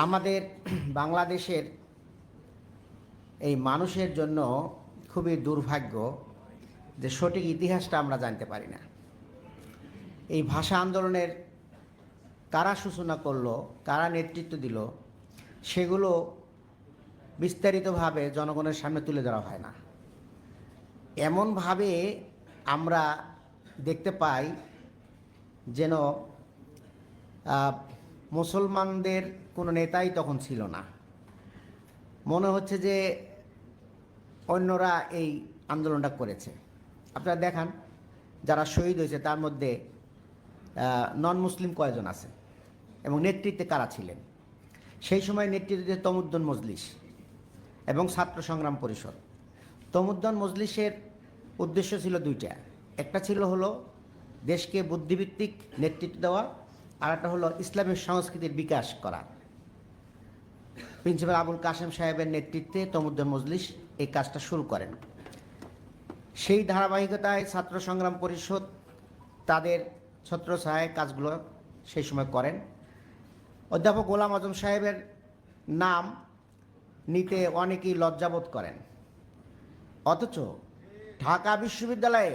আমাদের বাংলাদেশের এই মানুষের জন্য খুবই দুর্ভাগ্য যে সঠিক ইতিহাসটা আমরা জানতে পারি না। এই ভাষা আন্দোলনের কারা সূচনা করলো, কারা নেতৃত্ব দিল, সেগুলো বিস্তারিতভাবে জনগণের সামনে তুলে ধরা হয় না। এমনভাবে আমরা দেখতে পাই যেন মুসলমানদের কোনো নেতাই তখন ছিল না। মনে হচ্ছে যে অন্যরা এই আন্দোলনটা করেছে। আপনারা দেখান যারা শহীদ হয়েছে তার মধ্যে নন মুসলিম কয়জন আছে এবং নেতৃত্বে কারা ছিলেন। সেই সময় নেতৃত্বে তমুদ্দুন মজলিস এবং ছাত্র সংগ্রাম পরিষদ। তমুদ্দুন মজলিসের উদ্দেশ্য ছিল দুইটা, একটা ছিল হলো দেশকে বুদ্ধিভিত্তিক নেতৃত্ব দেওয়া, আর একটা হলো ইসলামের সংস্কৃতির বিকাশ করা। প্রিন্সিপাল আবুল কাসেম সাহেবের নেতৃত্বে তমুদ্দুন মজলিস এই কাজটা শুরু করেন। সেই ধারাবাহিকতায় ছাত্র সংগ্রাম পরিষদ তাদের ছত্রছায়ায় কাজগুলো সেই সময় করেন। অধ্যাপক গোলাম আজম সাহেবের নাম নিতে অনেকেই লজ্জাবোধ করেন, অথচ ঢাকা বিশ্ববিদ্যালয়ে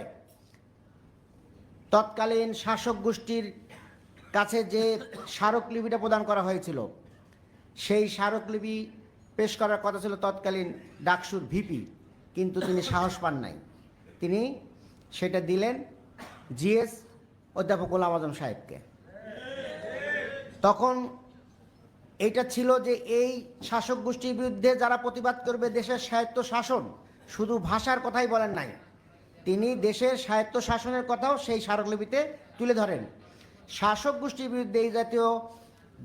তৎকালীন শাসক গোষ্ঠীর কাছে যে স্মারকলিপিটা প্রদান করা হয়েছিল, সেই স্মারকলিপি পেশ করার কথা ছিল তৎকালীন ডাকসুর ভিপি, কিন্তু তিনি সাহস পান নাই। তিনি সেটা দিলেন জিএস অধ্যাপক গোলাম আজম সাহেবকে। তখন এইটা ছিল যে এই শাসক গোষ্ঠীর বিরুদ্ধে যারা প্রতিবাদ করবে দেশের স্বায়ত্ত শাসন, শুধু ভাষার কথাই বলেন নাই, তিনি দেশের স্বায়ত্ত শাসনের কথাও সেই স্মারকলিপিতে তুলে ধরেন। শাসক গোষ্ঠীর বিরুদ্ধে এই জাতীয়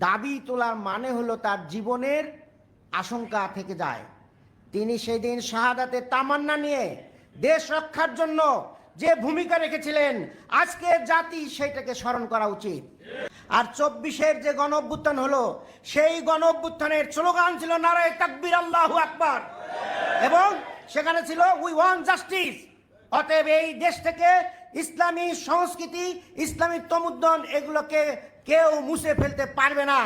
দাবি তোলার মানে হলো তার জীবনের আশঙ্কা থেকে যায়। তিনি সেই দিন শাহাদাতের তামান্না নিয়ে দেশ রক্ষার জন্য যে ভূমিকা রেখেছিলেন, আজকে জাতি সেইটাকে স্মরণ করা উচিত। আর 24-এর যে গণ অভ্যুত্থান হলো, সেই গণ অভ্যুত্থানের স্লোগান ছিল নারায়ে তাকবীর আল্লাহু আকবার, এবং সেখানে ছিল উই ওয়ান্ট জাস্টিস। অতএব এই দেশ থেকে ইসলামী সংস্কৃতি, ইসলামী তমুদ্দন, এগুলোকে কেউ মুছে ফেলতে পারবে না।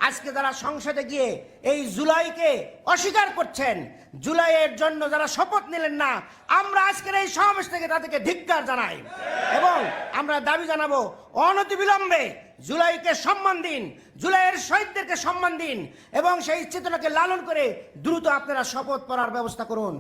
আজকে যারা সংসদে গিয়ে এই জুলাইকে অস্বীকার করছেন, জুলাইয়ের জন্য যারা শপথ নিলেন না, আমরা আজকের এই সমাবেশ থেকে তাদেরকে ধিক্কার জানাই এবং আমরা দাবি জানাবো অনতিবিলম্বে জুলাইকে সম্মান দিন, জুলাইয়ের শহীদদেরকে সম্মান দিন এবং সেই চেতনাকে লালন করে দ্রুত আপনারা শপথ পড়ার ব্যবস্থা করুন।